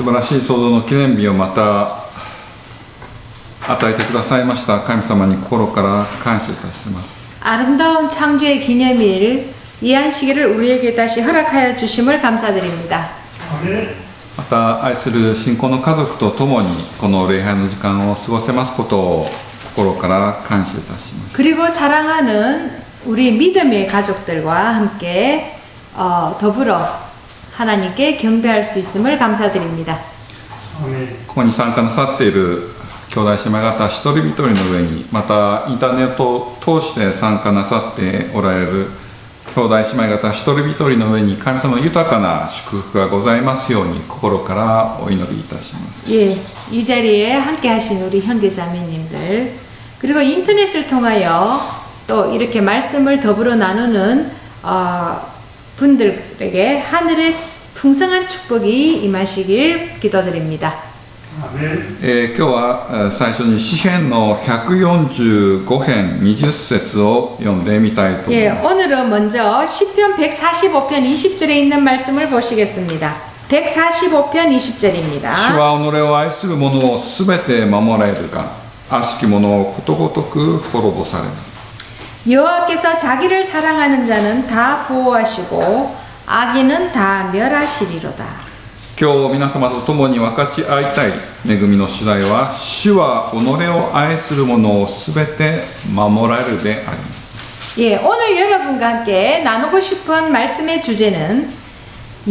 素晴らしい創造の記念日をまた与えてくださいました神様に心から感謝いたします。 아름다운 창조의 기념일 이 안식일을 우리에게 다시 허락하여 주심을 감사드립니다. また愛する信仰の家族と共にこの礼拝の時間を過ごせますことを心から感謝いたします。 그리고 사랑하는 우리 믿음의 가족들과 함께 더불어 하나님께 경배할 수 있음을 감사드립니다. ここに参加なさっている兄弟姉妹方一人一人の上に、またインターネットを通して参加なさっておられる兄弟姉妹方一人一人の上に神様の豊かな祝福がございますように心からお祈りいたします。 예, 이 자리에 함께 하신 우리 형제자매님들 그리고 인터넷을 통하여 또 이렇게 말씀을 더불어 나누는 분들에게 하늘의 풍성한 축복이 임하시길 기도드립니다. 今日は最初に詩編の145編20節を読んでみたいと思い 예, ます。 오늘은 먼저 시편 145편 20절에 있는 말씀을 보시겠습니다. 145편 20절입니다. 主は己を愛する者をすべて守られるが、悪しき者をことごとく滅ぼされます。 여호와께서 자기를 사랑하는 자는 다 보호하시고 악인은 다 멸하시리로다. 今日皆様と共に分かち合いたい恵みの主題は、主は己を愛する者をすべて守られるであります。 예, 오늘 여러분과 함께 나누고 싶은 말씀의 주제는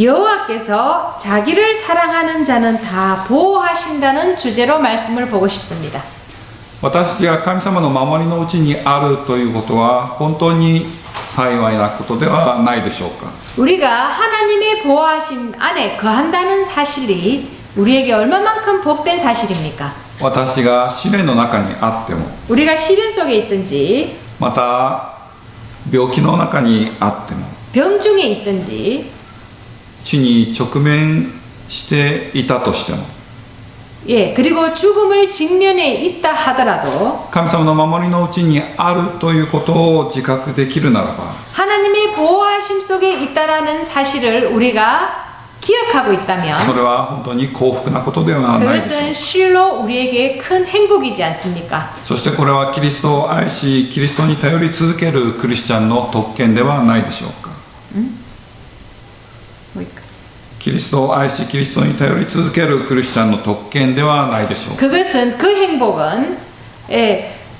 여호와께서 자기를 사랑하는 자는 다 보호하신다는 주제로 말씀을 보고 싶습니다. 私が神様の守りのうちにあるということは本当に幸いなことではないでしょうか。 우리가 하나님의 보호하심 안에 거한다는 사실이 우리에게 얼마만큼 복된 사실입니까? 私が試練の中にあっても、 우리가 시련 속에 있든지 また病気の中にあっても、 병 중에 있든지 死に直面していたとしても、 예, 그리고 죽음을 직면에 있다 하더라도 神様の守りのうちにあるということを自覚できるならば、 하나님의 보호하심 속에 있다라는 사실을 우리가 기억하고 そ 있다면 れは本当に幸福なことではないでしょう。 그것은 실로 우리에게 큰 행복이지 않습니까? そしてこれはキリストを愛しキリストに頼り続けるクリスチャンの特権ではないでしょうか。 キリストを愛しキリストに頼り続けるクリスチャンの特権ではないでしょうか。 그것은 그 행복은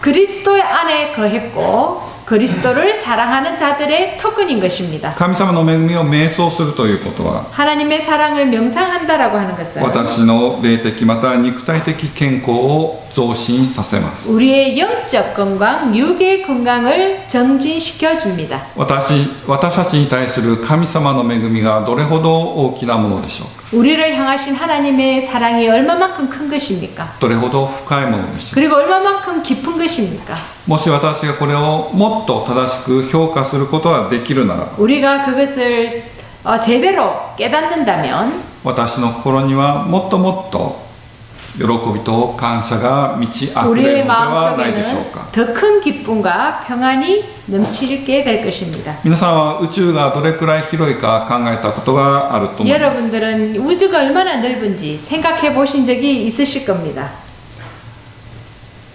그리스도 안에 거했고 그리스도를 사랑하는 자들의 특권인 것입니다. 神様の恵みを瞑想するということは、 하나님의 사랑을 명상한다라고 하는 것은 私の霊的または肉体的健康を増進させます。 우리의 영적 건강, 육의 건강을 정진시켜 줍니다. 私たちに対する神様の恵みがどれほど大きなものでしょうか。 우리를 향하신 하나님의 사랑이 얼마만큼 큰 것입니까? どれほど深いものでしょうか。 그리고 얼마만큼 깊은 것입니까? もし私がこれをもっと正しく評価することができるならば、 우리가 그것을 제대로 깨닫는다면 私の心にはもっともっと喜びと感謝が満ち溢れる 우리의 のではないでしょう 마음속에는 か。 더 큰 기쁨과 평안이 넘치게 될 것입니다. 皆さんは宇宙がどれくらい広いか考えたことがあると思います。 여러분들은 우주가 얼마나 넓은지 생각해 보신 적이 있으실 겁니다.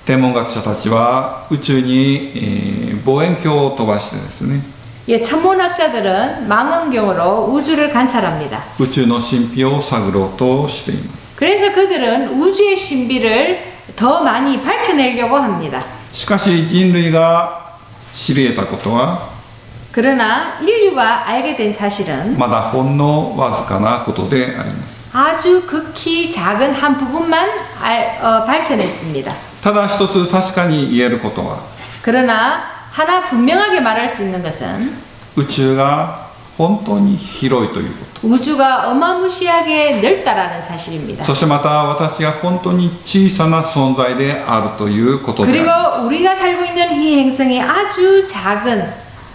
天文学者たちは宇宙に、望遠鏡を飛ばしてですね、 예, 천문학자들은 망원경으로 우주를 관찰합니다. 宇宙の神秘を探ろうとしています。 그래서 그들은 우주의 신비를 더 많이 밝혀내려고 합니다. しかし人類が知り得たことは 그러나 인류가 알게 된 사실은 まだほんのわずかなことであります。 아주 극히 작은 한 부분만 밝혀냈습니다. ただ一つ確かに言えることは、 그러나 하나 분명하게 말할 수 있는 것은 宇宙が本当に広いということ。 우주가 어마무시하게 넓다라는 사실입니다. そしてまた私が本当に小さな存在であるということであり 그리고 ます。 우리가 살고 있는 이 행성이 아주 작은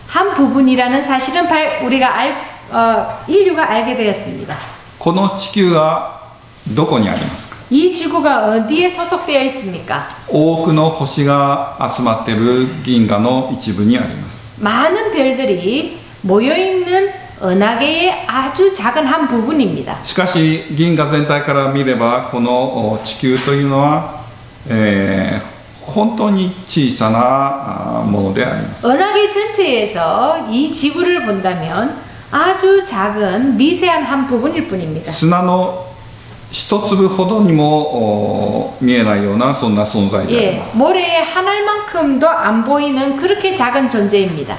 한 부분이라는 사실은 인류가 알게 되었습니다. この地球はどこにありますか。 이 지구가 어디에 소속되어 있습니까? 多くの星が集まっている銀河の一部にあります。 많은 별들이 모여있는 은하계의 아주 작은 한 부분입니다. しかし銀河全体から見ればこの地球というのは、本当に小さなものであります。 은하계 전체에서 이 지구를 본다면 아주 작은 미세한 한 부분일 뿐입니다. 砂の一粒ほどにも見えないようなそんな存在であり 예, ます。 모래의 한 알만큼도 안 보이는 그렇게 작은 존재입니다.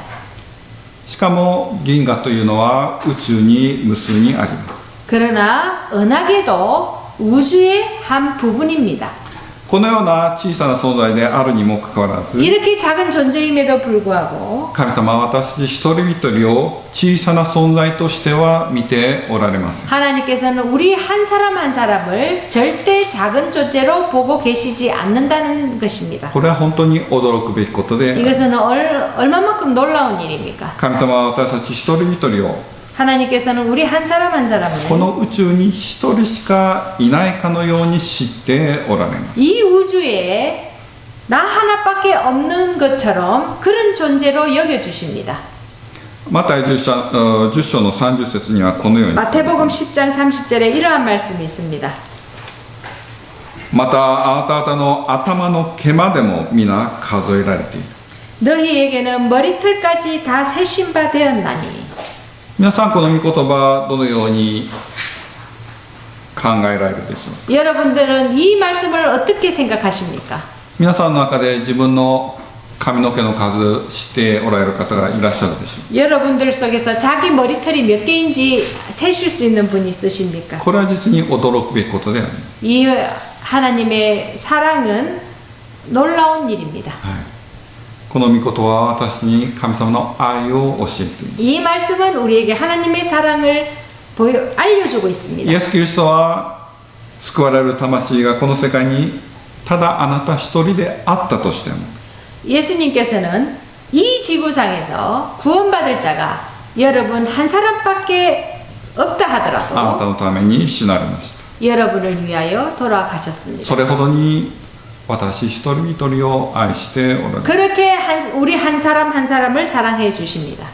しかも銀河というのは宇宙に無数にあります。 그러나 은하계도 우주의 한 부분입니다. このような小さな存在であるにもかかわらず 이렇게 작은 존재임에도 불구하고 神様は私一人一人を小さな存在としては見ておられます。 하나님께서는 우리 한 사람 한 사람을 절대 작은 존재로 보고 계시지 않는다는 것입니다. これは本当に驚くべきことで 이것은 얼마만큼 놀라운 일입니까? 神様は私たち一人一人を 하나님께서는 우리 한 사람 한 こ 사람을 の宇宙に一人しかいないかのように知っておられます。 이 우주에 나 하나밖에 없는 것처럼 그런 존재로 여겨주십니다. マタイ 10章の30節にはこのように 마태복음 10장 30절에 이러한 말씀이 있습니다. またあなた方の頭の毛までも皆数えられている。 너희에게는 머리털까지 다 세신 바 되었나니 皆さんこの御言葉どのように考えられるでしょうか。 여러분들은 이 말씀을 어떻게 생각하십니까? 皆さんの中で自分の髪の毛の数知っておられる方がいらっしゃるでしょう。 여러분들 속에서 자기 머리털이 몇 개인지 세실 수 있는 분이 있으십니까? これは実に驚くべきことであります。 이 하나님의 사랑은 놀라운 일입니다. この御言葉は私に神様の愛を教えています。 이 말씀은 우리에게 하나님의 사랑을 알려주고 있습니다. イエス・キリストは救われる魂がこの世界にただあなた一人であったとしても 예수님께서는 이 지구상에서 구원받을 자가 여러분 한 사람밖에 없다 あなた 하더라도 のために死なれました。 여러분을 위하여 돌아가셨습니다. それほどに私一人一人を愛しておられます。 그렇게 우리 한 사람 한 사람을 사랑해 주십니다.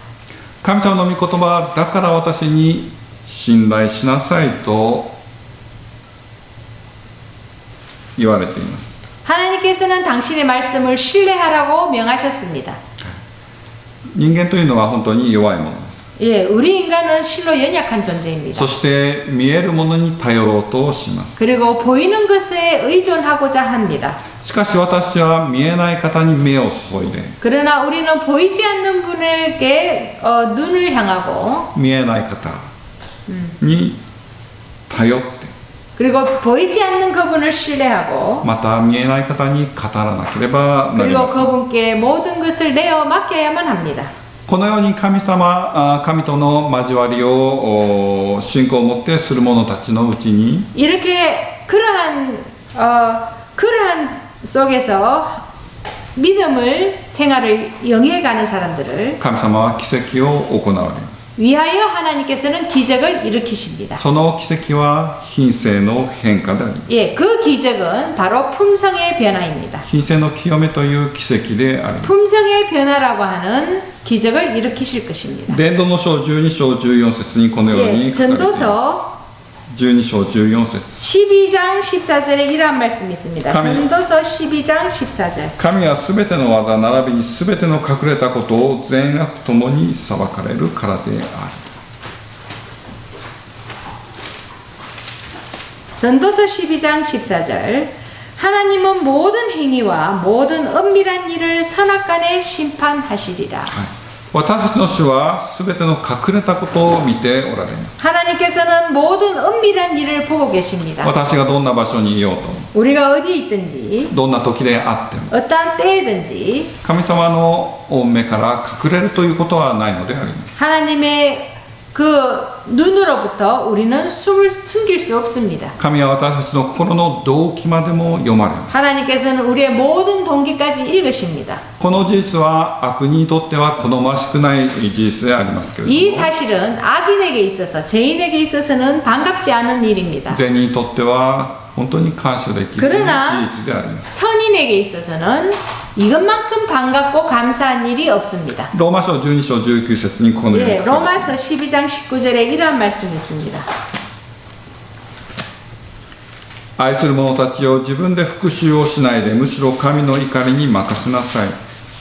神様の御言葉だから私に信頼しなさいと言われています。 하나님께서는 당신의 말씀을 신뢰하라고 명하셨습니다. 人間というのは本当に弱いものです。 예, 우리 인간은 실로 연약한 존재입니다. そして見えるものに頼ろうとします。 그리고 보이는 것에 의존하고자 합니다. しかし私は見えない方に目を注いで 그러나 우리는 보이지 않는 분에게 눈을 향하고 見えない方に頼って 그리고 보이지 않는 그분을 신뢰하고 また見えない方に語らなければなり 그리고 ません。 그분께 모든 것을 내어 맡겨야만 합니다. このように神との交わりを信仰を持ってする者たちのうちに 이렇게 그러한 속에서 믿음을 생활을 영해가는 사람들을 神様は奇跡を行われます。 위하여 하나님께서는 기적을 일으키십니다. その奇跡は品性の変化であります。 예, 그 기적은 바로 품성의 변화입니다. 品性の清めという奇跡であります。 품성의 변화라고 하는 기적을 일으키실 것입니다. 伝道の書12章14節にこのように書かれています。 전도서 12章14節 12장 14절에 이러한 말씀이 있습니다. 감히- 전도서 12장 14절. 神はすべての技並びにすべての隠れたことを善悪ともに裁かれるからである。 전도서 12장 14절. 하나님은 모든 행위와 모든 은밀한 일을 선악간에 심판하시리라. 私たちの主はすべての隠れたことを見ておられます。 하나님께서는 모든 은밀한 일을 보고 계십니다. 私がどんな場所にいようとも 우리가 어디에 있든지 どんな時であっても 어떠한 때에든지 神様の目から隠れるということはないのであります。 하나님의 그 눈으로부터 우리는 숨을 숨길 수 없습니다. 神は私たちの心の動機までも読まれます。 하나님께서는 우리의 모든 동기까지 읽으십니다. この事実は悪人にとっては好ましくない事実でありますけれ 이 ども 사실은 악인에게 있어서 죄인에게 있어서는 반갑지 않은 일입니다. 善人にとっては本当に感謝できる事 그러나 実であります。 선인에게 있어서는 이것만큼 반갑고 감사한 일이 없습니다. ローマ書12章19節にこのように 예, 書かれています。 로마서 12장 19절에 이러한 말씀이 있습니다. 愛する者たちを自分で復讐をしないで、むしろ神の怒りに任せなさい。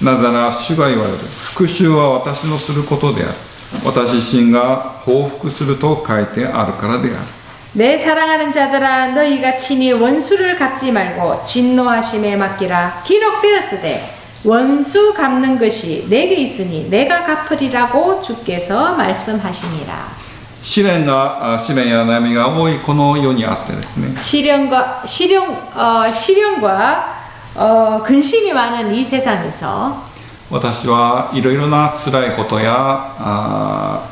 なぜなら主が言われる。復讐は私のすることである。私自身が報復すると書いてあるからである。 내 사랑하는 자들아 너희가 친히 원수를 갚지 말고 진노하심에 맡기라. 기록되었으되 원수 갚는 것이 내게 있으니 내가 갚으리라고 주께서 말씀하시니라. 試練や悩みが多いこの世にあってですね、 시련과 근심이 많은 이 세상에서 私はいろいろな辛いことや我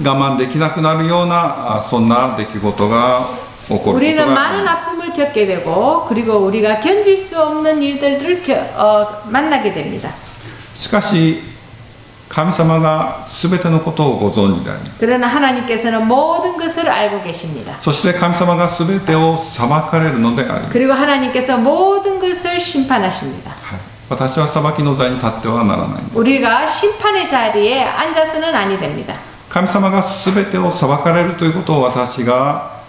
慢できなくなるようなそんな出来事が起こること 우리는 があり 많은 ます。 아픔을 겪게 되고 그리고 우리가 견딜 수 없는 일들을 만나게 됩니다. しかし神様が全てのことをご存知であります。 그러나 하나님께서는 모든 것을 알고 계십니다. そして神様が全てを裁かれるのであります。 그리고 하나님께서 모든 것을 심판하십니다. はい、私は裁きの座に立ってはならないんです。 우리가 심판의 자리에 앉아서는 아니 됩니다. 神様が全てを裁かれるということを私が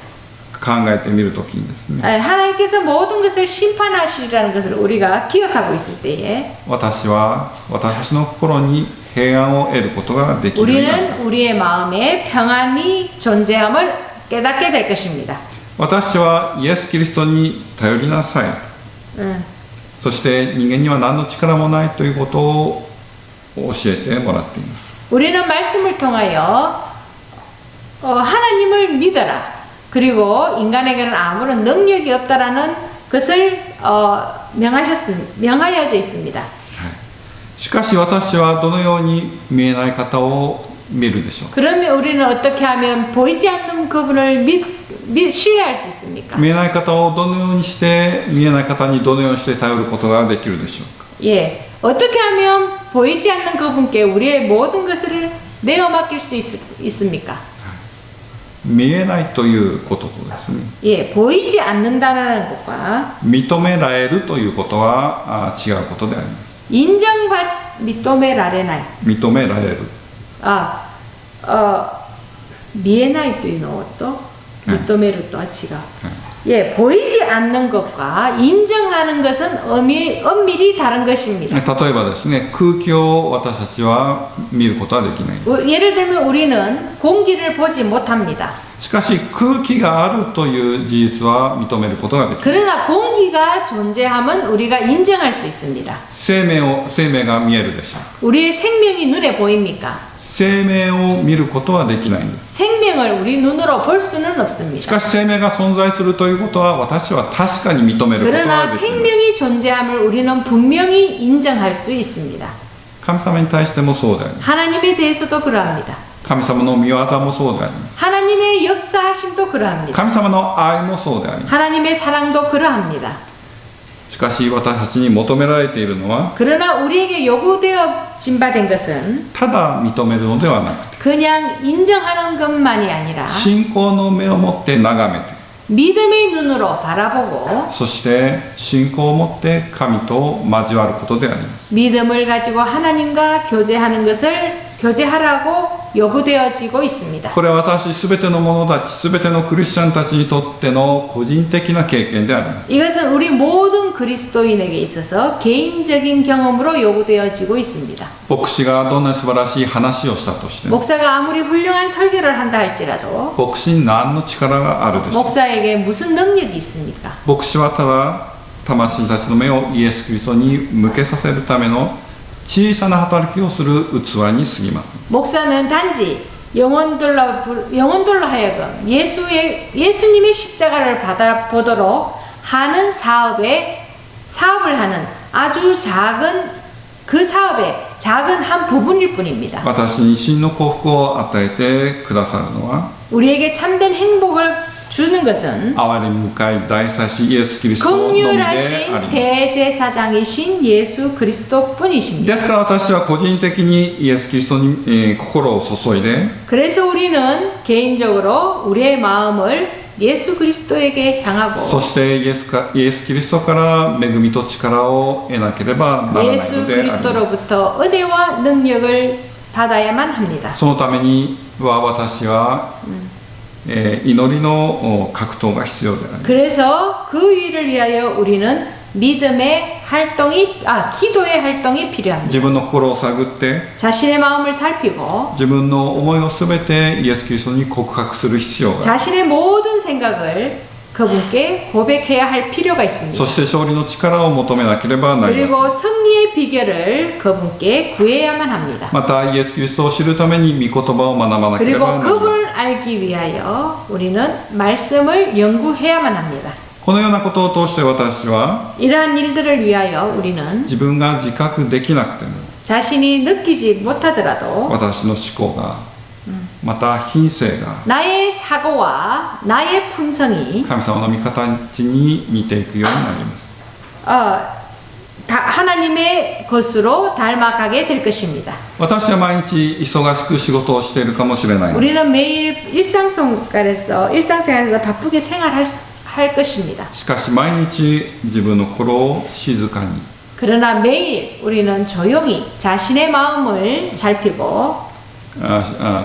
考えてみるときにですね、 하나님께서 모든 것을 심판하시리라는 것을 우리가 기억하고 있을 때에 私たちの心に平安を得ることができるようになりま 우리는 す。 우리의 마음에 평안이 존재함을 깨닫게 될 것입니다. 私はイエス・キリストに頼りなさい。 そして人間には何の力もないということを教えてもらっています。 우리는 말씀을 통하여 하나님을 믿어라. 그리고 인간에게는 아무런 능력이 없다라는 것을 명하여져 있습니다. しかし私はどのように見えない方を見るでしょう。 그러면 우리는 어떻게 하면 보이지 않는 그분을 신뢰할 수 있습니까? 見えない方をどのようにして見えない方にどのようにして頼ることができるでしょうか。 예, 어떻게 하면 보이지 않는 그분께 우리의 모든 것을 내어 맡길 수 있습니까? 見えないということとですね、 예, 보이지 않는다는 것과 認められるということは違うことであります。 인정받認められない 認められる。 見えないというのと認めるとは違う。 예, 보이지 않는 것과 인정하는 것은 엄밀히 다른 것입니다. 例えばですね、空気を私たちは見ることはできない。 예를 들면 우리는 공기를 보지 못합니다. しかし空気があるという事実は認めることができる。 그러나 공기가 존재함은 우리가 인정할 수 있습니다. 生命が見えるでしょう。 우리의 생명이 눈에 보입니까? 生命を見ることはできないんです。 생명을 우리 눈으로 볼 수는 し 없습니다. かし生命が存在するということは私は確かに認めることが 그러나 できます。 생명이 존재함을 우리는 분명히 인정할 수 있습니다. 神様に対してもそうであります。 하나님에 대해서도 그러합니다. 神様の御業もそうであります。 하나님의 역사하심도 그러합니다. 神様の愛もそうであります。 하나님의 사랑도 그러합니다. しかし私たちに求められているのは 그러나 우리에게 요구되어진 바 된 것은 ただ認めるのではなくて 그냥 인정하는 것만이 아니라 信仰の目を持って眺めて 믿음의 눈으로 바라보고 そして信仰を持って神と交わることであります。 믿음을 가지고 하나님과 교제하는 것을 교제하라고 요구되어지고 있습니다. これは私すべての者たちすべてのクリスチャンたちにとっての個人的な経験であります。 이것은 우리 모든 그리스도인에게 있어서 개인적인 경험으로 요구되어지고 있습니다. 牧師がどんな素晴らしい話をしたとしても 목사가 아무리 훌륭한 설교를 한다 할지라도 牧師に何の力があるでしょう。 목사에게 무슨 능력이 있습니까? 牧師はただ魂たちの目をイエス・キリストに向けさせるための小さな働きをする器に過ぎます。 목사는 단지 영혼들로 하여금 예수님의 십자가를 받아보도록 하는 사업을 하는 아주 작은 그 사업의 작은 한 부분일 뿐입니다. 私に真の幸福を与えてくださるのは 우리에게 참된 행복을 주는 것은 憐れみ深い大祭司イエス・キリストのみでありま 긍휼하신 す。 대제사장이신 예수 그리스도뿐이십니다. ですから私は個人的にイエス・キリストに、心を注いで 그래서 우리는 개인적으로 우리의 마음을 예수 그리스도에게 향하고 そしてイエス・キリストから恵みと力を得なければならない 예수 のであります。 그리스도로부터 은혜와 능력을 받아야만 합니다. そのためには私は、祈りの格闘が必要であります。 그래서 그 일을 위하여 우리는 믿음의 기도의 활동이 필요합니다. 自分の心を探って 자신의 마음을 살피고 自分の思いをすべてイエス・キリストに告白する必要がある。 자신의 모든 생각을 그분께 고백해야 할 필요가 있습니다. そして勝利の力を求めなければなりません。 그리고 승리의 비결을 그분께 구해야만 합니다. またイエス・キリストを知るために御言葉を学ばなければ 그리고 なりません。 그분을 알기 위하여 우리는 말씀을 연구해야만 합니다. このようなことを通して私は 이러한 일들을 위하여 우리는 自分が自覚できなくても 자신이 느끼지 못하더라도 私の思考がまた品性が 나의 사고와 나의 품성이 神様の御形に似ていくようになります。 하나님의 것으로 닮아가게 될 것입니다. 私は毎日忙しく仕事をしているかもしれない。 우리는 매일 일상생활에서 바쁘게 할 것입니다. しかし毎日自分の心を静かに 그러나 매일 우리는 조용히 자신의 마음을 살피고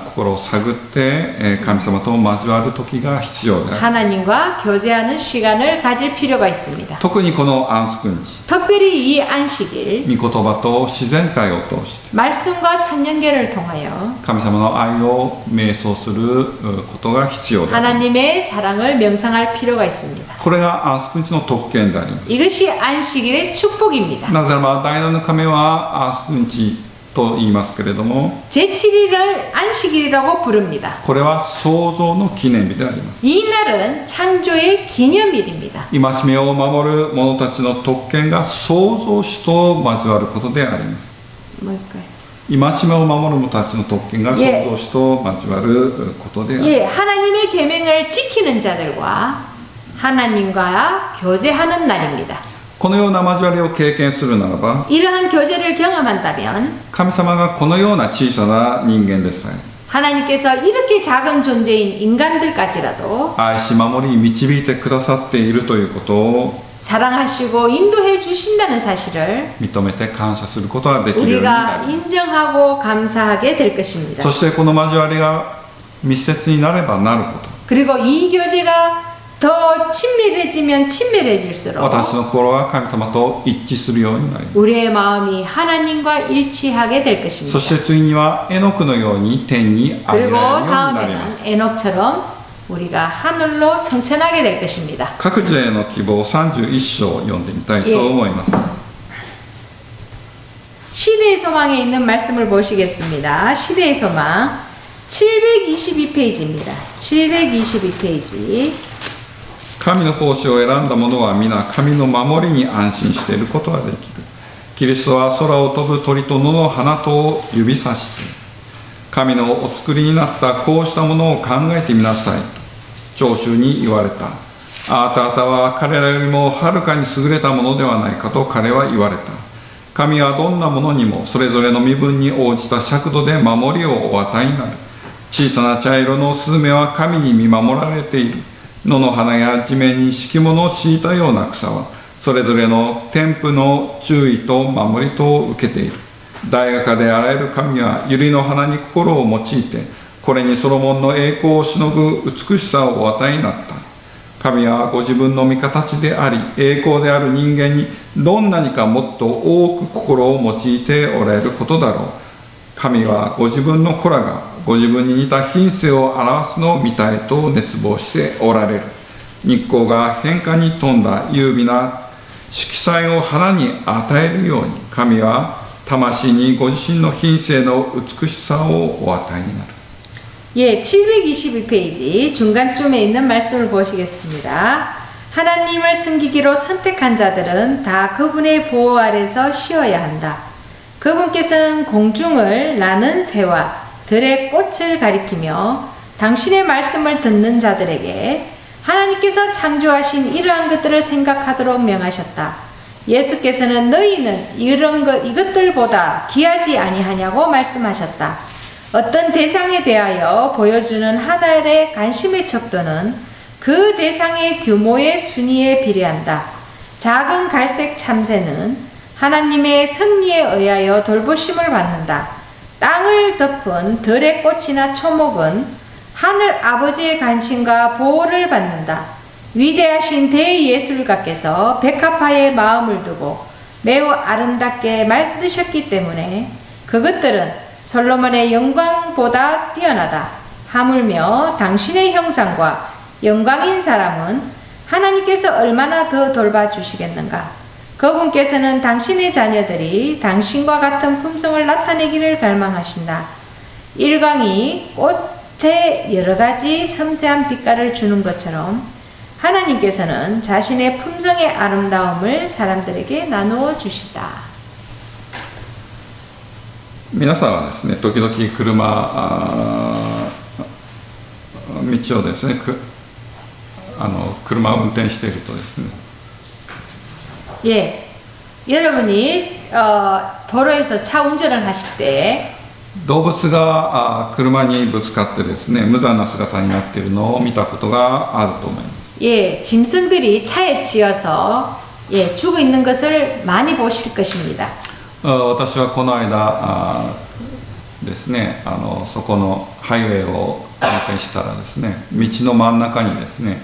心を探って神様と交わる時が必要である。 하나님과 교제하는 시간을 가질 필요가 있습니다. 特にこの安息日 특별히 이 안식일 御言葉と自然界を通して 말씀과 천년계를 통하여 神様の愛を瞑想することが必要であります。 하나님의 사랑을 명상할 필요가 있습니다. これが安息日の特権であります。 이것이 안식일의 축복입니다. なぜならば第7日目は安息日と言いますけれども 제7일을 안식일이라고 부릅니다. これは創造の記念日であります。 이 날은 창조의 기념일입니다. 戒めを守る者たちの特権が創造主と交わることであります。 뭘까요? 戒めを守る者たちの特権が創造主と交わることであります。 예, 하나님의 계명을 지키는 자들과 하나님과 교제하는 날입니다. このような交わりを経験するならば 이러한 교제를 경험한다면 神様がこのような小さな人間でさえ 하나님께서 이렇게 작은 존재인 인간들까지라도 愛し守り導いてくださっているということを 사랑하시고 인도해 주신다는 사실을 認めて感謝することができるようにな 우리가 ります。 인정하고 감사하게 될 것입니다. そしてこの交わりが密接になればなるほど 그리고 이 교제가 더 친밀해지면 친밀해질수록 私の心が神様と一致するようになります。 우리의 마음이 하나님과 일치하게 될 것입니다. そして次にはエノクのように天に上げ 그리고 られるようになりま 다음에는 す。 에녹처럼 우리가 하늘로 성천하게 될 것입니다. 各自への希望31章を読んでみたいと思います。 시대의 소망에 있는 말씀을 보시겠습니다. 시대의 소망 722페이지입니다. 722페이지 神の奉仕を選んだ者は皆神の守りに安心していることができる。キリストは空を飛ぶ鳥と野の花とを指さして神のお作りになったこうしたものを考えてみなさいと長州に言われた。あなた方は彼らよりもはるかに優れたものではないかと彼は言われた。神はどんなものにもそれぞれの身分に応じた尺度で守りをお与えになる。小さな茶色のスズメは神に見守られている。野の花や地面に敷物を敷いたような草はそれぞれの天賦の注意と守りとを受けている。大画家であらゆる神は百合の花に心を用いてこれにソロモンの栄光をしのぐ美しさをお与えになった。神はご自分の御形であり栄光である人間にどんなにかもっと多く心を用いておられることだろう。神はご自分の子らがご自分に似た品性を表すのを見たいと熱望しておられる。日光が変化に富んだ優美な色彩を花に与えるように神は魂にご自身の品性の美しさをお与えになる。 예, 722페이지 중간쯤에 있는 말씀을 보시겠습니다. 하나님을 섬기기로 선택한 자들은 다 그분의 보호 아래서 쉬어야 한다. 그분께서는 공중을 나는 새와 들의 꽃을 가리키며 당신의 말씀을 듣는 자들에게 하나님께서 창조하신 이러한 것들을 생각하도록 명하셨다. 예수께서는 너희는 이것들보다 귀하지 아니하냐고 말씀하셨다. 어떤 대상에 대하여 보여주는 하늘의 관심의 척도는 그 대상의 규모의 순위에 비례한다. 작은 갈색 참새는 하나님의 섭리에 의하여 돌보심을 받는다. 땅을 덮은 들의 꽃이나 초목은 하늘 아버지의 관심과 보호를 받는다. 위대하신 대예술가께서 백합화에 마음을 두고 매우 아름답게 만드셨기 때문에 그것들은 솔로몬의 영광보다 뛰어나다. 하물며 당신의 형상과 영광인 사람은 하나님께서 얼마나 더 돌봐주시겠는가. 그분께서는 당신의 자녀들이 당신과 같은 품성을 나타내기를 갈망하신다. 일광이 꽃에 여러가지 섬세한 빛깔을 주는 것처럼 하나님께서는 자신의 품성의 아름다움을 사람들에게 나누어 주시다. 皆さんはですね、時々道をですね、車を運転しているとですね、 예, 여러분이 도로에서 차 운전을 하실 때 動物が車にぶつかってですね、無残な姿になっているのを見たことがあると思います。 예, 짐승들이 차에 치여서 예, 죽어 있는 것을 많이 보실 것입니다. 私はこの間ですね、そこのハイウェイを運転したらですね、道の真ん中にですね、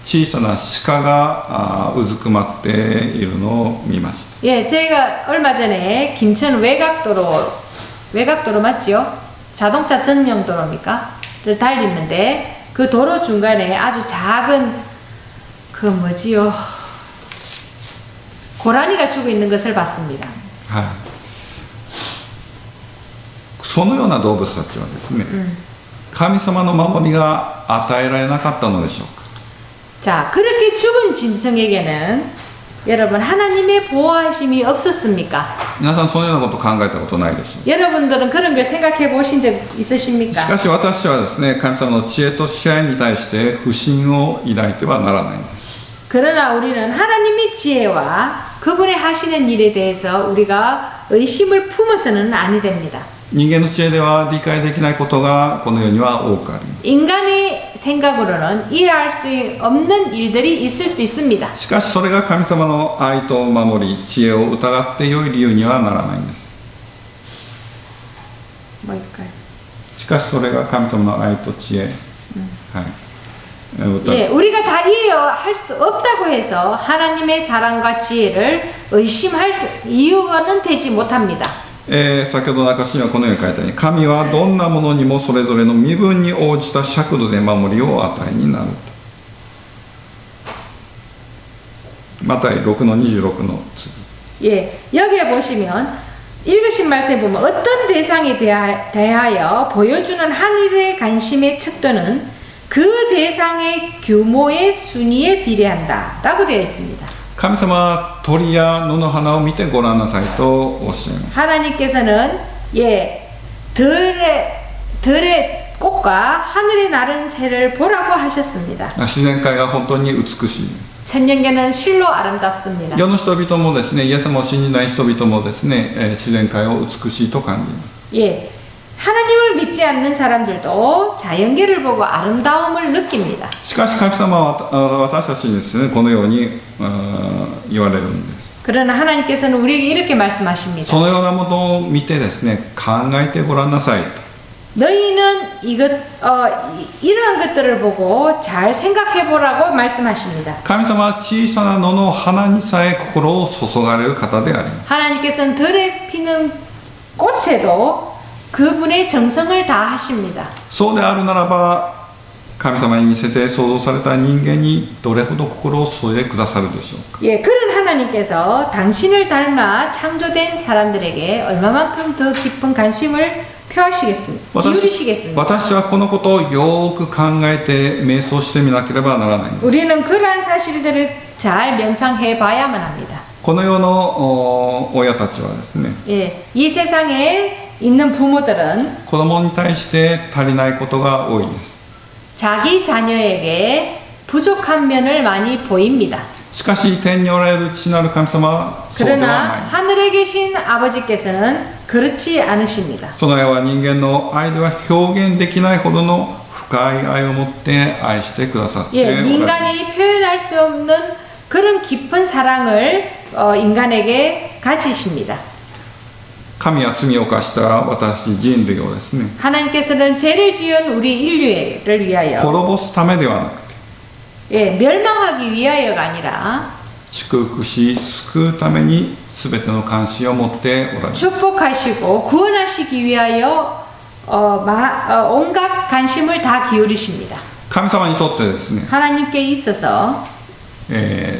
小さな鹿がうずくまっているのを見ました。 예, 저희가 얼마 전에 김천 외곽도로 맞지요? 자동차 전용 도로입니까? 를 달리는데 그 도로 중간에 아주 작은 그 뭐지요? 고라니가 죽어 있는 것을 봤습니다. はい、そのような動物たちはですね、神様の守りが与えられなかったのでしょうか。 자, 그렇게 죽은 짐승에게는 여러분 하나님의 보호하심이 없었습니까? 皆さんそのようなこと考えたことないでしょう。 여러분들은 그런 걸 생각해 보신 적 し 있으십니까? かし私はですね、神様の知恵と支配に対して不信を抱いてはならないんです。 그러나 우리는 하나님의 지혜와 그분의 하시는 일에 대해서 우리가 의심을 품어서는 아니 됩니다. 人間の知恵では理解できないことがこの世には多くあります。 인간의 생각으로는 이해할 수 없는 일들이 있을 수 있습니다. しかしそれが神様の愛と守り、知恵を疑って良い理由にはならないんです。 뭘까요? しかしそれが神様の愛と知恵、はい、 예, 우리가 다 이해할 수 없다고 해서 하나님의 사랑과 지혜를 의심할 이유는 되지 못합니다. 先ほどの証にはこのように書いたように、神はどんなものにもそれぞれの身分に応じた尺度で守りをお与えになると。マタイ6の26の次。 예, 여기에 보시면 읽으신 말씀에 보면 어떤 대상에 대하여 보여주는 하늘의 관심의 척도는 그 대상의 규모의 순위에 비례한다 라고 되어 있습니다. 神様は鳥や野の花を見てごらんなさいとおっしゃいます。 하나님께서는 예, 들의 꽃과 하늘에 나른 새를 보라고 하셨습니다. 自然界が本当に美しいです。 천년계는 실로 아름답습니다. 世の人々もですね、イエス様を信じない人々もですね、自然界を美しいと感じます。 예, 하나님을 믿지 않는 사람들도 자연계를 보고 아름다움을 느낍니다. しかし神様は私たちにですね、このように言われるんです。 그러나 하나님께서는 우리에게 이렇게 말씀하십니다. そのようなものを見てですね、考えてごらんなさいと。 너희는 이러한 것들을 보고 잘 생각해 보라고 말씀하십니다. 神様は小さな野の花にさえ心を注がれる方であります。 하나님께서는 들에 피는 꽃에도 그분의 정성을 다하십니다. そうであるならば、神様に似せて創造された人間にどれほど心を注いでくださるでしょうか。 예, 그런 하나님께서 당신을 닮아 창조된 사람들에게 얼마만큼 더 깊은 관심을 표하시겠습니까? 기울이시겠습니까? 私はこのことをよく考えて瞑想してみなければならないんです。 우리는 그러한 사실들을 잘 명상해 봐야만 합니다. この世の親たちはですね、 예, 이 세상에 있는 부모들은 子供に対して足りないことが多いです。 자기 자녀에게 부족한 면을 많이 보입니다. しかし天におられる父なる神様はそうでは 그러나 ない。 하늘에 계신 아버지께서는 그렇지 않으십니다. その愛は人間の愛では表現できないほどの深い愛を持って愛してくださってお 예, られます 인간이 표현할 수 없는 그런 깊은 사랑을 인간에게 가지십니다. 神は罪を犯した私人類をですね 하나님께서는 죄를 지은 우리 인류를 위하여 滅ぼすためではなくて 예, 멸망하기 위하여가 아니라 祝福し救うために全ての関心を持っておられます 축복하시고 구원하시기 위하여 온갖 관심을 다 기울이십니다. 神様にとってですね 하나님께 있어서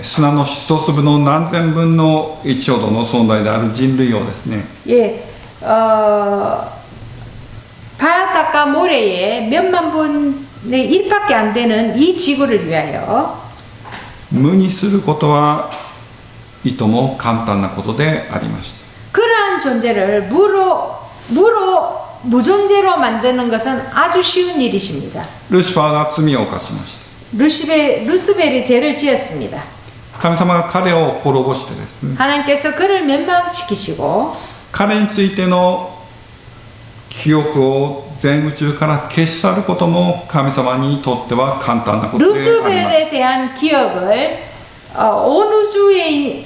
砂の一粒の何千分の1ほどの存在である人類をですね 예, 바닷가 모래에 몇만 분의 1밖에 안 되는 이 지구를 위하여 無にすることはいとも簡単なことでありました 그러한 존재를 무존재로 만드는 것은 아주 쉬운 일이십니다. ルシファーが罪を犯しました 루스벨이 죄를 지었습니다. 神様が彼を滅ぼしてですね 하나님께서 그를 멸망시키시고 彼についての記憶を全宇宙から消し去ることも神様にとっては簡単なことであります 루스벨에 대한 기억을 온 우주의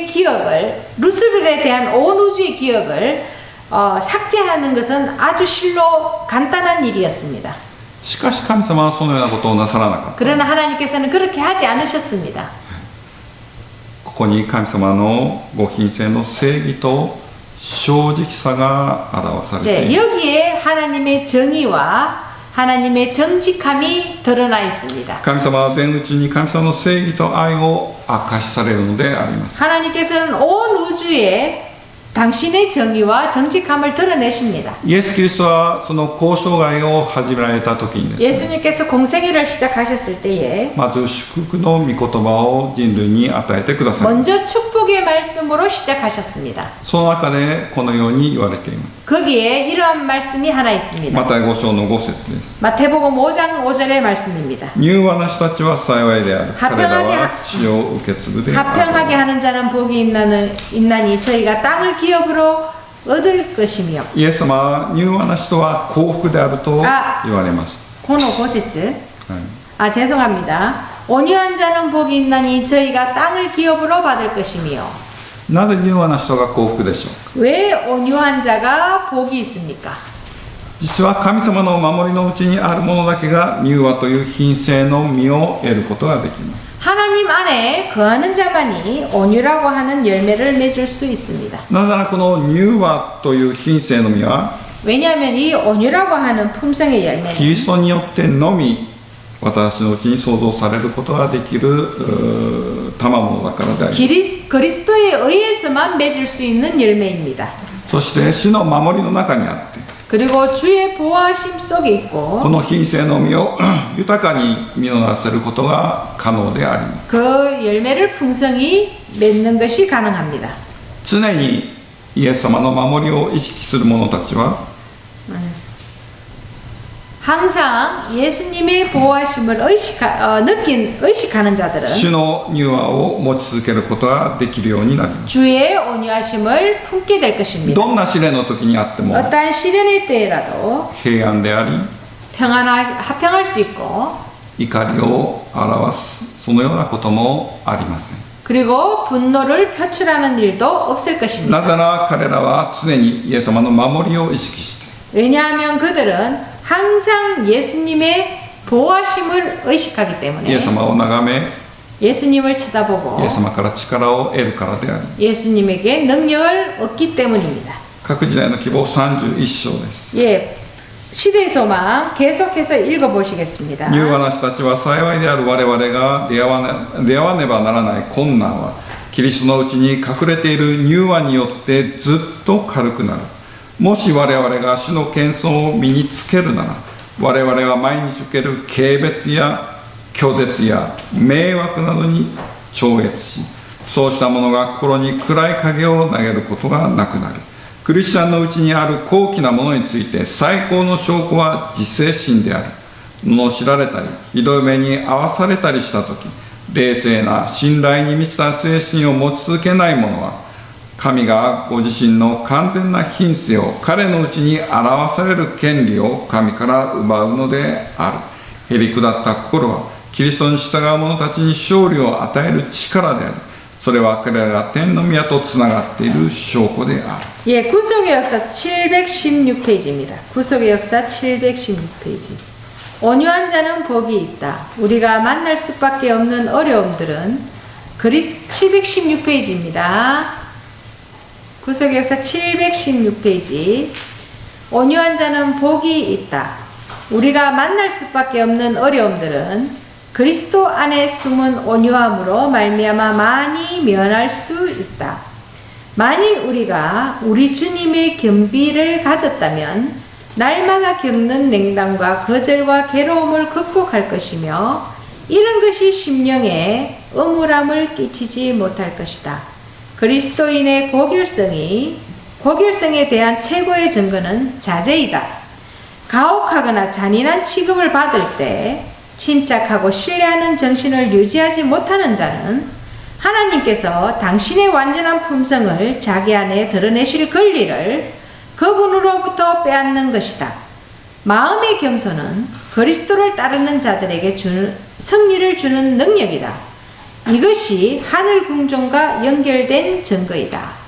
기억을 루스벨에 대한 온 우주의 기억을 삭제하는 것은 아주 실로 간단한 일이었습니다. しかし神様はそのようなことをなさらなかった 그러나 하나님께서는 그렇게 하지 않으셨습니다. ここに神様のご品性の正義と正直さが表されてい 네, ます 여기에 하나님의 정의와 하나님의 정직함이 드러나 있습니다. 神様は全宇宙に神様の正義と愛を明かしされるのであります 하나님께서는 온 우주에 당신의 정의와 정직함을 드러내십니다. イエス・キリストはその交渉外を始められた時にですね 예수님께서 공생애를 시작하셨을 때에 まず祝福の御言葉を人類に与えてください 먼저 축복의 말씀으로 시작하셨습니다. その中でこのように言われています 거기에 이러한 말씀이 하나 있습니다. マタイ5章の5節です 마태복음 5장 5절의 말씀입니다. 柔和な人たちは幸いである彼らは地を受け継ぐである 합평하게 하는 자는 복이 있나니 저희가 땅을 기업으로 얻을 것이며 イエス様は柔和な人は幸福であると言われました 고노 고세츠 はい 죄송합니다. 온유한 자는 복이 있나니 저희가 땅을 기업으로 받을 것이며 なぜ柔和な人が幸福でしょうか 왜 온유한 자가 복이 있습니까? 実は神様の守りのうちにあるものだけが柔和という品性の実を得ることができます 하나님 안에 거하는 자만이 온유라고 하는 열매를 맺을 수 있습니다. なぜならこの柔和という品性の実は 왜냐하면 이 온유라고 하는 품성의 キ 열매는 リストによってのみ私のうちに創造されることができる賜物だからであります 그리스도에 의해서만 맺을 수 있는 열매입니다. そして主の守りの中にあって 그리고 주의 보호하심 속에 있고 この品性の実を豊かに実をなせることが可能であります 그 열매를 풍성히 맺는 것이 가능합니다. 常にイエス様の守りを意識する者たちは 항상 예수님의 보호하심을 의식하는 자들은 主の柔和を持ち続けることができるようになります 주의 온유하심을 품게 될 것입니다. どんな試練の時にあっても 어떠한 시련의 때라도 平安であり 합평할 수 있고 怒りを表すそのようなこともありません 그리고 분노를 표출하는 일도 없을 것입니다. なぜなら彼らは常にイエス様の守りを意識して 왜냐하면 그들은 항상 예수님의 보호하심을 의식하기 イエ 때문에 ス様を眺め 예수님을 쳐다보고 イエス様から力を得るからであり 예수님에게 능력을 얻기 때문입니다. 各時代の希望31章です 예, 시대의 소망 계속해서 읽어보시겠습니다. 柔和な人たちは幸いである我々が出会わねばならない困難はキリストのうちに隠れている柔和によってずっと軽くなるもし我々が主の謙遜を身につけるなら我々は毎日受ける軽蔑や拒絶や迷惑などに超越しそうしたものが心に暗い影を投げることがなくなるクリスチャンのうちにある高貴なものについて最高の証拠は自制心である罵られたりひどい目に遭わされたりしたとき冷静な信頼に満ちた精神を持ち続けない者は神がご自身の完全な品性を彼のうちに表される権利を神から奪うのである。へりくだった心はキリストに従う者たちに勝利を与える力である。それは彼らが天の宮とつながっている証拠である。 예, 구속의 역사 716페이지입니다. 구속의 역사 716페이지. 온유한 자는 복이 있다. 우리가 만날 수밖에 없는 어려움들은 716페이지입니다. 구속의 역사 716페이지. 온유한 자는 복이 있다. 우리가 만날 수밖에 없는 어려움들은 그리스도 안에 숨은 온유함으로 말미암아 많이 면할 수 있다. 만일 우리가 우리 주님의 겸비를 가졌다면 날마다 겪는 냉담과 거절과 괴로움을 극복할 것이며 이런 것이 심령에 음울함을 끼치지 못할 것이다. 그리스도인의 고결성에 대한 최고의 증거는 자제이다. 가혹하거나 잔인한 취급을 받을 때 침착하고 신뢰하는 정신을 유지하지 못하는 자는 하나님께서 당신의 완전한 품성을 자기 안에 드러내실 권리를 그분으로부터 빼앗는 것이다. 마음의 겸손은 그리스도를 따르는 자들에게 승리를 주는 능력이다. 이것이 하늘 궁정과 연결된 증거이다.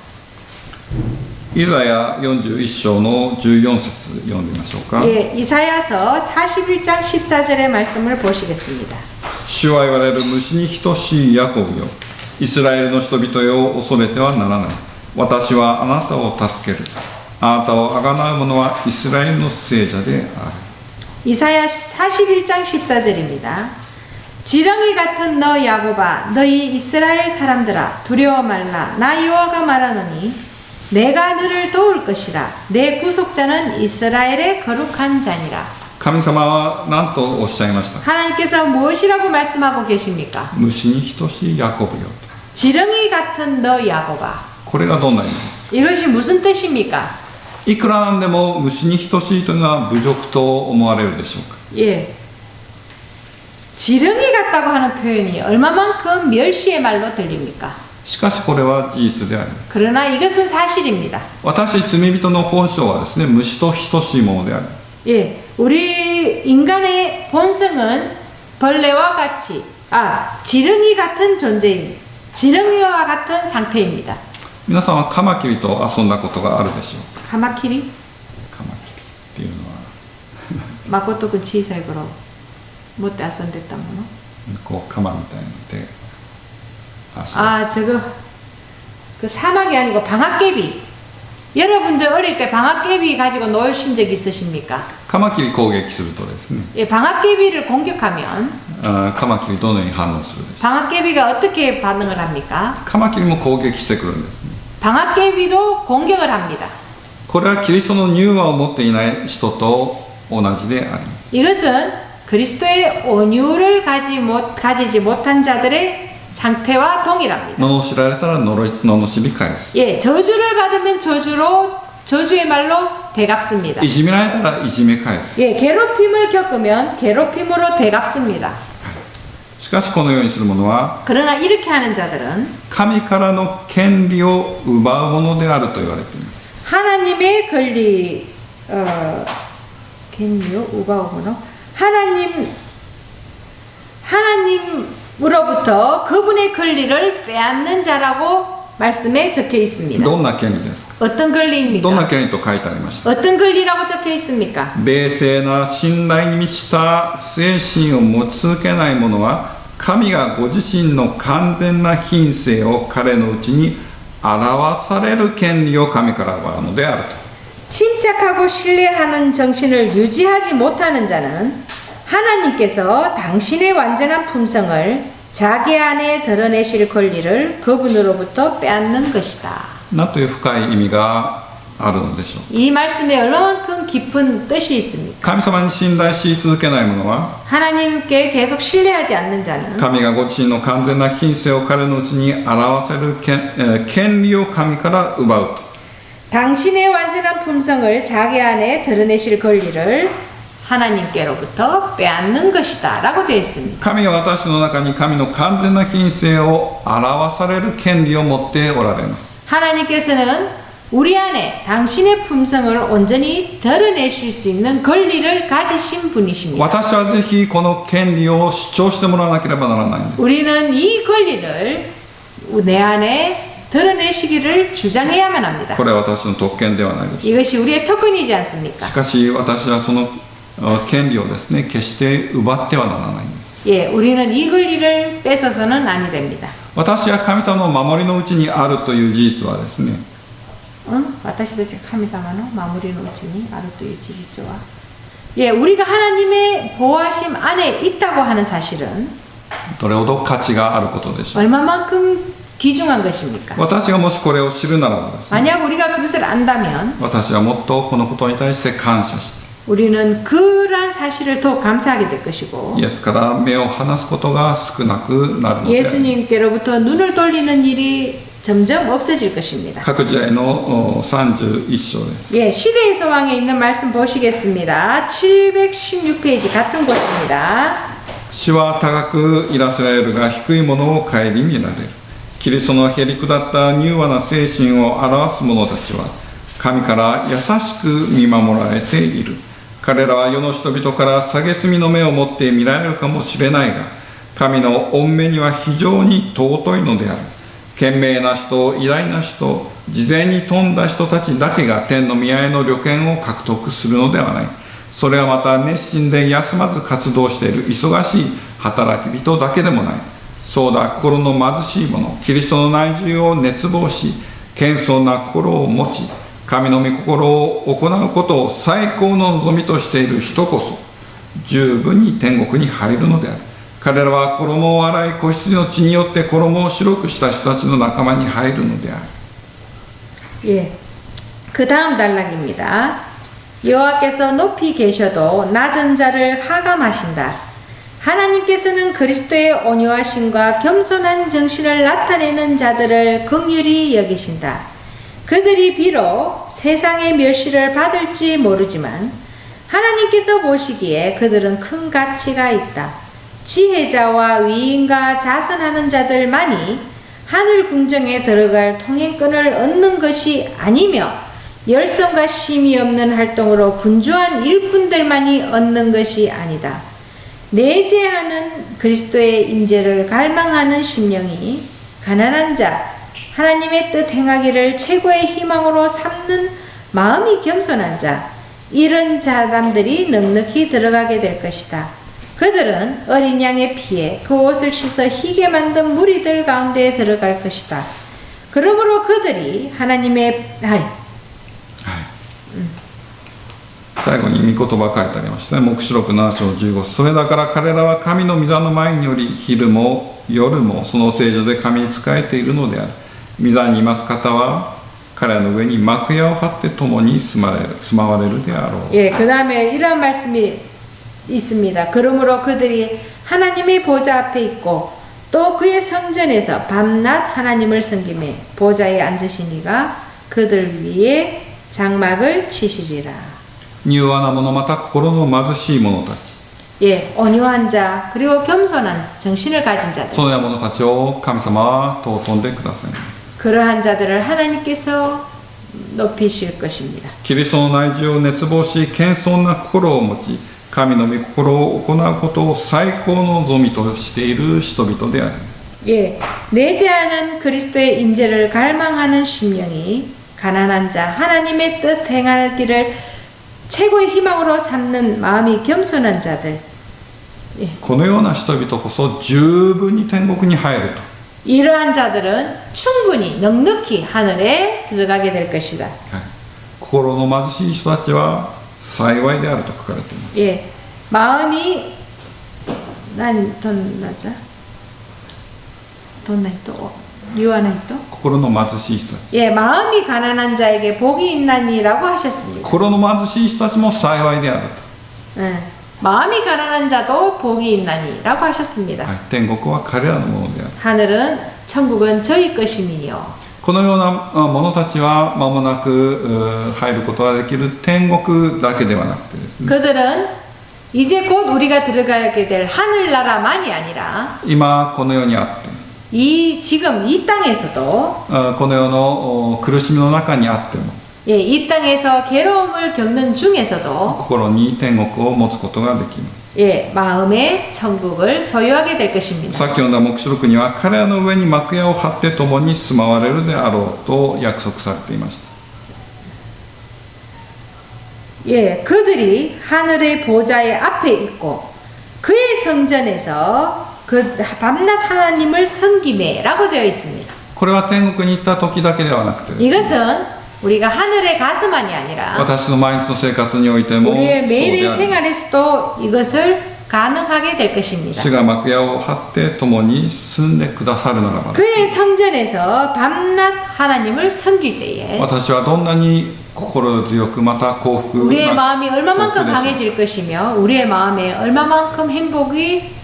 イザヤ41章の14節読んでみましょうか。 예, 이사야서 41장 14절의 말씀을 보시겠습니다. 主は言われる虫に等しいヤコブよ。イスラエルの人々よ、恐れてはならない。私はあなたを助ける。あなたをあがなう者はイスラエルの聖者である。 이사야 41장 14절입니다. 지렁이 같은 너 야곱아, 너희 이스라엘 사람들아, 두려워 말라. 나 여호와가 말하노니 내가 너를 도울 것이라. 내 구속자는 이스라엘의 거룩한 자니라. 神様は何とおっしゃいました。 하나님께서 무엇이라고 말씀하고 계십니까? 虫に等しいヤコブよ。 지렁이 같은 너 야곱아. これがどんな意味ですか。 이것이 무슨 뜻입니까? いくらなんでも虫に等しいというのは侮辱と思われるでしょうか。 예. 지렁이 같다고 하는 표현이 얼마만큼 멸시의 말로 들립니까? しかしこれは事実であります。 그러나 이것은 사실입니다. 私罪人の本性はですね、虫と等しいものであります。 예, 우리 인간의 본성은 벌레와 같이, 지렁이 같은 존재입니다. 지렁이와 같은 상태입니다. 皆さんはカマキリと遊んだことがあるでしょうか。 카마키리? カマキリっていうのは 마코토くん 小さい頃 못때遊んでたもの? こうカマみたいなので 저거 그 사막이 아니고 방앗개비. 여러분들 어릴 때 방앗개비 가지고 노신 적 있으십니까? カマキリ攻撃するとですね、 예, 방앗개비를 공격하면 カマキリどのように反応するでしょう。 방앗개비가 어떻게 반응을 합니까? カマキリも攻撃してくるんですね。 방앗개비도 공격을 합니다. これはキリストの柔和を持っていない人と同じであります。 이것은 그리스도의 온유를 가지지 못한 자들의 상태와 동일합니다. 罵られたら罵り返す。 예, 저주를 받으면 저주의 말로 되갚습니다. いじめられたらいじめ返す。 예, 괴롭힘을 겪으면 괴롭힘으로 되갚습니다. しかしこのようにする者は 그러나 이렇게 하는 자들은 神からの権利を奪うものであると言われています。 하나님의 권리,権利を 우바오모노 하나님으로부터 그분의 권리를 빼앗는 자라고 말씀에 적혀 있습니다. どんな権利ですか。 어떤 どんな 권리입니까? 権利と書いてありました。 어떤 권리라고 적혀 있습니까? 冷静な信頼に満ちた精神を持ち続けない者は神がご自身の完全な品性を彼のうちに表される権利を神から奪うのであると。 침착하고 신뢰하는 정신을 유지하지 못하는 자는 하나님께서 당신의 완전한 품성을 자기 안에 드러내실 권리를 그분으로부터 빼앗는 것이다. なんという深い意味があるのでしょう。 이 말씀에 얼마만큼 깊은 뜻이 있습니까? 神様に信頼し続けない者は 하나님께 계속 신뢰하지 않는 자는 神がご自身の完全な品性を彼のうちに表せる権利を神から奪うと。 당신의 완전한 품성을 자기 안에 드러내실 권리를 하나님께로부터 빼앗는 것이다 라고 되어 있습니다. 神は私の中に神の完全な品性を表される権利を持っておられます。 하나님께서는 우리 안에 당신의 품성을 온전히 드러내실 수 있는 권리를 가지신 분이십니다. 私はぜひこの権利を主張してもらわなければならないんです。 우리는 이 권리를 내 안에 드러내시기를 주장해야만 합니다. これは私の特権ではないです。 이것이 우리의 특권이지 않습니까? しかし私はその権利をですね、決して奪ってはならないんです。 예, 우리는 이 권리를 뺏어서는 아니 됩니다. 私は神様の守りのうちにあるという事実はですね、 私たち神様の守りのうちにあるという事実は 예, 우리가 하나님의 보호하심 안에 있다고 하는 사실은 どれほど価値があることでしょう。 얼마만큼 귀중한 것입니까? 私がもしこれを知るならばですね、 만약 우리가 그것을 안다면 私はもっとこのことに対して感謝して、 우리는 그러한 사실을 더 감사하게 될 것이고 イエスから目を離すことが少なくなるのであります。 예수님께로부터 눈을 돌리는 일이 점점 없어질 것입니다. 各時代の31章です。 예, 시대의 소망에 있는 말씀 보시겠습니다. 716페이지 같은 곳입니다. 主は高くいらせられるが低いものを顧みられる。キリストのへり下った柔和な精神を表す者たちは神から優しく見守られている。彼らは世の人々から蔑みの目を持って見られるかもしれないが、神の御目には非常に尊いのである。賢明な人、偉大な人、事前に富んだ人たちだけが天の宮への旅券を獲得するのではない。それはまた熱心で休まず活動している忙しい働き人だけでもない。そうだ、心の貧しい者、キリストの内住を熱望し、謙遜な心を持ち、神の御心を行うことを最高の望みとしている人こそ、十分に天国に入るのである。彼らは衣を洗い、子羊の血によって衣を白くした人たちの仲間に入るのである。 예, 그 다음 단락입니다. 여호와께서 높이 계셔도 낮은 자를 하감하신다. 하나님께서는 그리스도의 온유하심과 겸손한 정신을 나타내는 자들을 긍휼히 여기신다. 그들이 비록 세상의 멸시를 받을지 모르지만 하나님께서 보시기에 그들은 큰 가치가 있다. 지혜자와 위인과 자선하는 자들만이 하늘 궁정에 들어갈 통행권을 얻는 것이 아니며 열성과 심이 없는 활동으로 분주한 일꾼들만이 얻는 것이 아니다. 내재하는 그리스도의 임재를 갈망하는 심령이 가난한 자, 하나님의 뜻 행하기를 최고의 희망으로 삼는 마음이 겸손한 자, 이런 사람들이 넉넉히 들어가게 될 것이다. 그들은 어린 양의 피에 그 옷을 씻어 희게 만든 무리들 가운데 들어갈 것이다. 그러므로 그들이 하나님의 最後に御言葉書いてありましたね。黙示録7章15。それだから彼らは神の御座の前により昼も夜もその聖所で神に仕えているのである。御座にいます方は彼らの上に幕屋を張って共に住まわれるであろう。 예, 그 다음에 이런 말씀이 있습니다. 그러므로 그들이 하나님의 보좌 앞에 있고 또 그의 성전에서 밤낮 하나님을 섬기며 보좌에 앉으신 이가 그들 위에 장막을 치시리라. 柔和な者また心の貧しい者たち、 예, 온유한 자 그리고 겸손한 정신을 가진 자들. そのような者たちを神様は尊んでくださいます。 그러한 자들을 하나님께서 높이실 것입니다. キリストの内住を熱望し謙遜な心を持ち神の御心を行うことを最高の望みとしている人々であります。 예, 내재하는 그리스도의 임재를 갈망하는 심령이 가난한 자, 하나님의 뜻 행하기를 최고의 희망으로 삼는 마음이 겸손한 자들. 예. このような人々こそ十分に天国に入ると。 이러한 자들은 충분히 넉넉히 하늘에 들어가게 될 것이다. 心の貧しい人たちは幸いであると書かれています。 예, 마음이 유한한 또 心の貧しい人たち。 예, 마음이 가난한 자에게 복이 있나니라고 하셨습니다. 心の貧しい人たちも幸いである 예, 마음이 가난한 자도 복이 있나니라고 하셨습니다. と。天国は彼らのものである。 하늘은 천국은 저희 것임이요. このような者たちは間もなく入ることができる天国だけではなくてですね。 그들은 이제 곧 우리가 들어가게 될 하늘나라만이 아니라 今この世にあって 지금 이 땅에서도 この世の苦しみの中にあっても 예, 이 땅에서 괴로움을 겪는 중에서도 心に天国を持つことができます。 예, 마음의 천국을 so유하게 될 것입니다. さっき読んだ黙示録には彼らの上に幕屋を張って共に住まわれるであろうと約束されていました。 예, 그들이 하늘의 보좌의 앞에 있고 그의 성전에서 그 밤낮 하나님을 섬기매라고 되어 있습니다. これは天国に行った時だけではなくてですね、 이것은 우리가 하늘에 가서만이 아니라 私の毎日の生活においてもそう 우리의 で 매일의 あります。 생활에서도 이것을 가능하게 될 것입니다. 主が幕屋を張って共に住んでくださるならば、 그의 성전에서 밤낮 하나님을 섬길 때에 私はどんなに心強くまた幸福 우리의 な 마음이 얼마만큼 幸福でしょう。 강해질 것이며 우리의 마음에 얼마만큼 행복이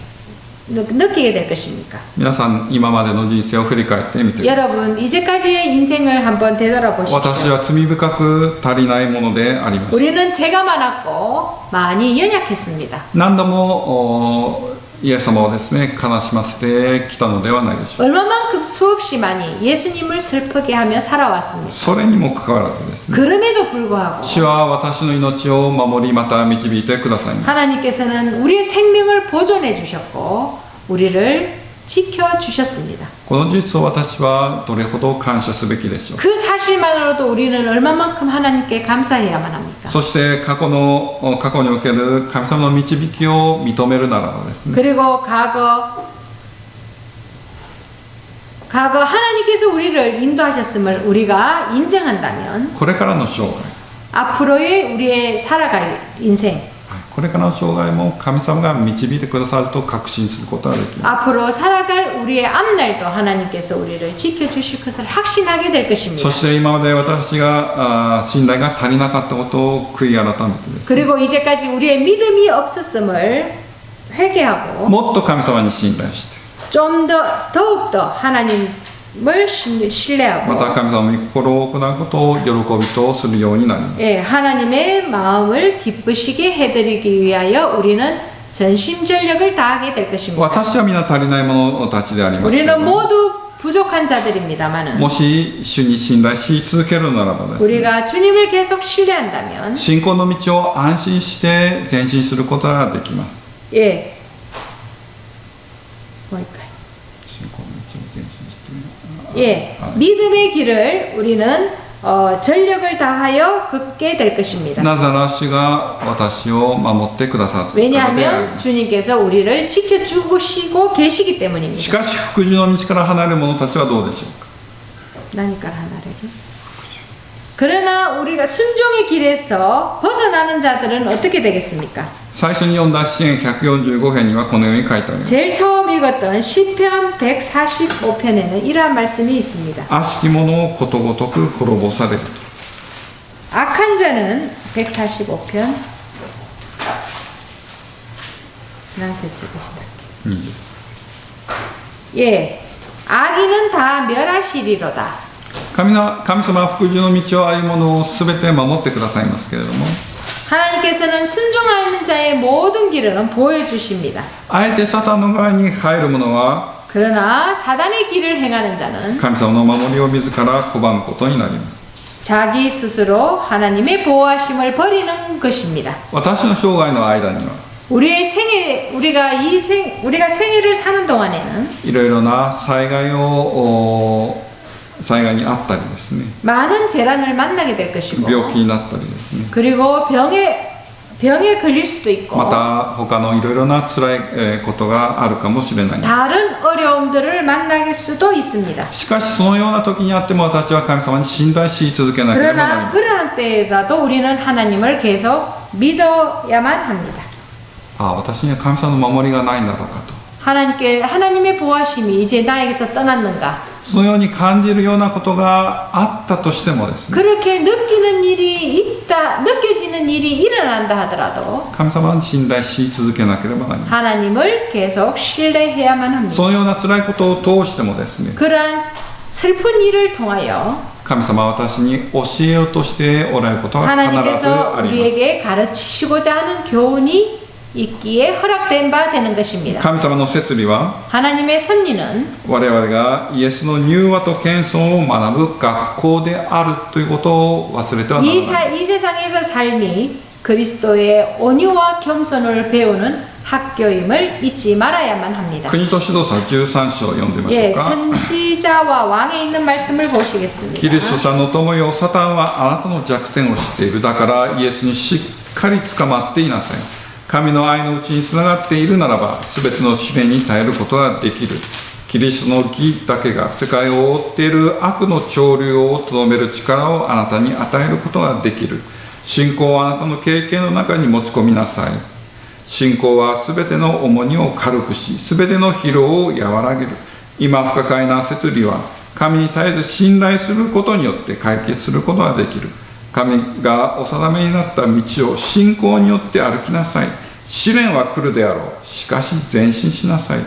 느끼게 될 것입니까? 皆さん今までの人生を振り返ってみてください。 여러분 이제까지의 인생을 한번 되돌아보십시오. 私は罪深く足りないものであります。 우리는 죄가 많았고 많이 연약했습니다. 何度もイエス様をですね悲しませてきたのではないでしょうか。 얼마만큼 수없이 많이 예수님을 슬프게 하며 살아왔습니다. それにもかかわらずですね、 그럼에도 불구하고 主は私の命を守りまた導いてくださいます。 하나님께서는 우리의 생명을 보존해 주셨고 우리를 지켜 주셨습니다. この事実を私はどれほど感謝すべきでしょう。 그 사실만으로도 우리는 얼마만큼 하나님께 감사해야만 합니까? そして過去における神様の導きを認めるならばですね、 그리고 과거 하나님께서 우리를 인도하셨음을 우리가 인정한다면 これからの生涯、 앞으로의 우리의 살아갈 인생 これからの生涯も神様が導いてくださると確信することができます。 앞으로 살아갈 우리의 앞날도 하나님께서 우리를 지켜주실 것을 확신하게 될 것입니다. そして今まで私が信頼が足りなかったことを悔い改めてですね、 그리고 이제까지 우리의 믿음이 없었음을 회개하고 もっと神様に信頼して、 좀 더욱더 하나님을 ま 신뢰하고 た神様に心を行うことを喜びとするようになります。 예, 하나님의 마음을 기쁘시게 해드리기 위하여 우리는 전심전력을 다하게 될 것입니다. 私は皆足りない者たちでありますけれど 우리는 も、 모두 부족한 자들입니다만은 もし主に信頼し続けるならばですね、 우리가 주님을 계속 신뢰한다면 信仰の道を安心して前進することができます。 예, 뭘까요? 信仰の道を前進して、 예, 믿음의 길을 우리는 전력을 다하여 걷게 될 것입니다. なぜなら主が私を守ってくださったからであり 왜냐하면 ます。 주님께서 우리를 지켜주시고 계시기 し 때문입니다. かし福祉の道から離れる者たちはどうでしょうか。 나니까 하나를. 그러나 우리가 순종의 길에서 벗어나는 자들은 어떻게 되겠습니까? 最初に読んだ詩篇145編にはこのように書いてあります。 제일 처음 읽었던 시편 145편에는 이러한 말씀이 있습니다. 悪しき者をことごとく滅ぼされると。 악한 자는 145편いいです。 예, 악인은 다 멸하시리로다. 神様は福祉の道を歩む者をすべて守ってくださいますけれども、 하나님께서는 순종하는 자의 모든 길은 보여주십니다. あえてサタンの側に入る者は 그러나 사단의 길을 행하는 자는 神様の守りを自ら拒むことになります。 자기 스스로 하나님의 보호하심을 버리는 것입니다. 私の生涯の間には 우리의 생애, 우리가 생애를 사는 동안에는 いろいろな災害にあったりですね、 많은 재난을 만나게 될 것이고 病気になったりですね、 그리고 병에 걸릴 수도 있고 また他のいろいろな辛いことがあるかもしれない。 다른 어려움들을 만날 수도 있습니다. しかしそのような時にあっても私は神様に信頼し続けなければなり 그러나 ません。 그러한 때라도 우리는 하나님을 계속 믿어야만 합니다. 私には神様の守りがないんだろうかと、 하나님의 보호하심이 이제 나에게서 떠났는가? そのように感じるようなことがあったとしてもですね、 그렇게 느껴지는 일이 일어난다 하더라도 神様に信頼し続けなければなりません。 하나님을 계속 신뢰해야만 합니다. そのような辛いことを通してもですね、 그러한 슬픈 일을 통하여 神様は私に教えようとしておられることが必ず 하나님께서 あります。 우리에게 가르치시고자 하는 교훈이 있기에 허락된 바 되는 것입니다. 神様の摂理は 하나님의 섭리는 我々がイエスの柔和と謙遜を学ぶ学校であるということを忘れてはならない。 이 세상에서 삶이 그리스도의 온유와 겸손을 배우는 학교임을 잊지 말아야만 합니다. 国と指導者13章を読んでみましょ 예, うか。 선지자와 왕에 있는 말씀을 보시겠습니다. キリスト者の友よ、サタンはあなたの弱点を知っている。だからイエスにしっかり捕まっていなさい。神の愛のうちにつながっているならば、すべての試練に耐えることができる。キリストの義だけが世界を覆っている悪の潮流をとどめる力をあなたに与えることができる。信仰をあなたの経験の中に持ち込みなさい。信仰はすべての重荷を軽くし、すべての疲労を和らげる。今不可解な摂理は、神に絶えず信頼することによって解決することができる。神がお定めになった道を信仰によって歩きなさい。試練は来るであろう。しかし前進しなさい。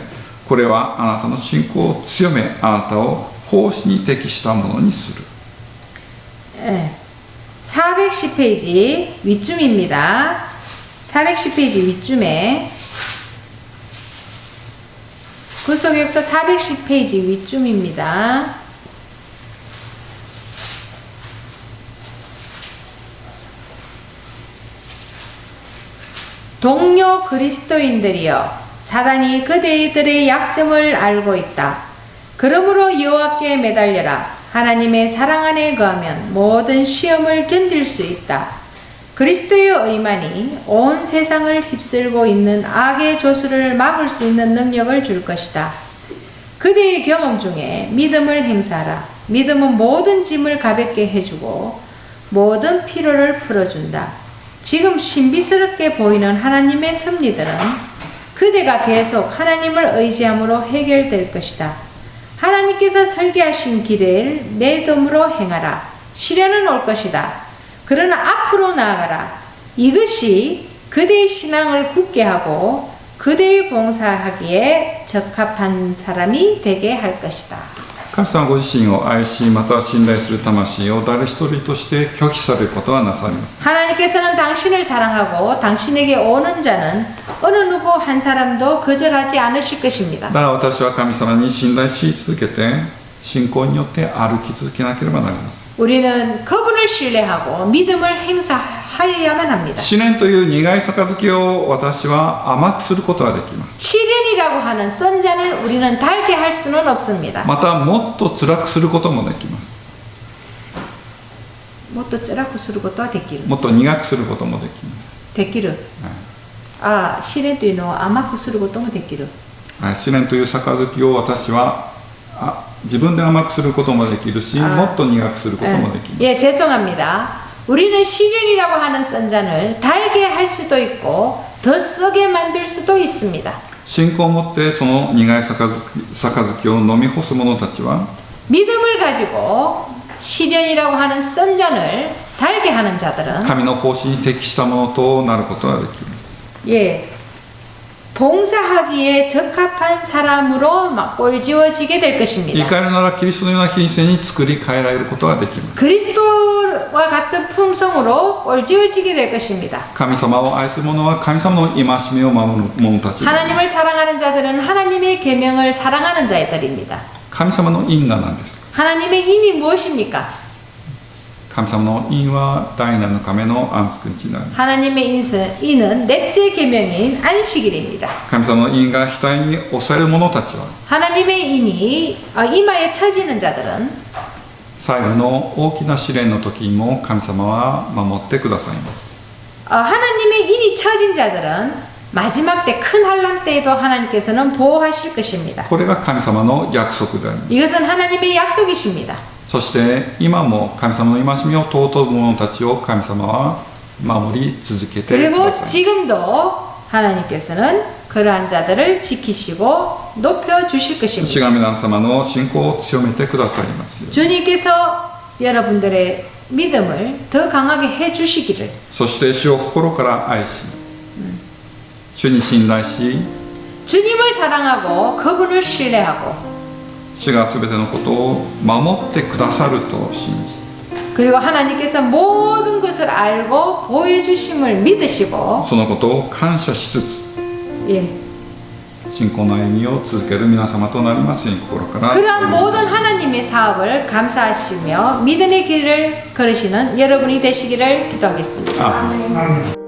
これはあなたの信仰を強め、あなたを奉仕に適したものにする。 410페이지 윗줄입니다. 410페이지 윗줄에 구속역사 410페이지 윗줄입니다. 동료 그리스도인들이여, 사단이 그대들의 약점을 알고 있다. 그러므로 여호와께 매달려라. 하나님의 사랑 안에 거하면 모든 시험을 견딜 수 있다. 그리스도의 의만이 온 세상을 휩쓸고 있는 악의 조수를 막을 수 있는 능력을 줄 것이다. 그대의 경험 중에 믿음을 행사하라. 믿음은 모든 짐을 가볍게 해주고 모든 피로를 풀어준다. 지금 신비스럽게 보이는 하나님의 섭리들은 그대가 계속 하나님을 의지함으로 해결될 것이다. 하나님께서 설계하신 길을 믿음으로 행하라. 시련은 올 것이다. 그러나 앞으로 나아가라. 이것이 그대의 신앙을 굳게 하고 그대의 봉사하기에 적합한 사람이 되게 할 것이다. 神様ご自身を愛し、また信頼する魂を誰一人として拒否されることはなされます。 하나님께서는 당신을 사랑하고 당신에게 오는 자는 어느 누구 한 사람도 거절하지 않으실 것입니다. だから私は神様に信頼し続けて、信仰によって歩き続けなければなりません。 우리는 그분을 신뢰하고 믿음을 행사하여야만 합니다. 試練という苦い杯を私は甘くすることができます。 시련이라고 하는 썬잔을 우리는 달게 할 수는 없습니다. またもっと辛くすることもできます。 뭣도 쩌라고することはできる.もっと苦くすることもできます。できる. 아, 시련というのを甘くすることもできる. 試練という杯を私は自分で甘くすることもできるし、もっと苦くすることもできます。 예, 죄송합니다. 우리는 시련이라고 하는 썬잔을 달게 할 수도 있고 더 쓰게 만들 수도 있습니다. 信仰を持ってその苦い杯を飲み干す者たちは 믿음을 가지고 시련이라고 하는 썬잔을 달게 하는 자들은 神の方針に適したものとなることができます。 예, 봉사하기에 적합한 사람으로 막 꼴지워지게 될 言い 것입니다. 換えるならキリストのような品性に作り変えられることができます。 그리스도와 같은 품성으로 꼴지워지게 될 것입니다. 神様を愛する者は神様の戒めを守る者たち。 하나님을 사랑하는 자들은 하나님의 계명을 사랑하는 자들입니다. 神様の因が何ですか？ 하나님의 인이 무엇입니까? 神様の因は第7日目の安息日になる。 하나님의 인은 넷째 계명인 안식일입니다. 神様の因が額に押される者たちは 하나님의 인이 이마에 쳐지는 자들은 最後の大きな試練の時にも神様は守ってくださいます。 하나님의 인이 쳐진 자들은 마지막 때 큰 환난 때에도 하나님께서는 보호하실 것입니다. これが神様の約束であります。 이것은 하나님의 약속이십니다. そして今も神様の戒めを尊ぶ者たちを神様は守り続けてく 그리고 ださい。 지금도 하나님께서는 그러한 자들을 지키시고 높여주실 し 것입니다. がみ皆様の信仰を強めてくださいますように。 주님께서 여러분들의 믿음을 더 강하게 해주시기를. そして主を心から愛し、主に信頼し、 주님을 사랑하고 그분을 신뢰하고 主がすべてのことを守ってくださると信じ、 그리고 하나님께서 모든 것을 알고 보여주심을 믿으시고 そのことを感謝しつつ 예. 信仰の歩みを続ける皆様となりますように心から 그러한 모든 하나님의 사업을 감사하시며 믿음의 길을 걸으시는 여러분이 되시기를 기도하겠습니다. 아멘.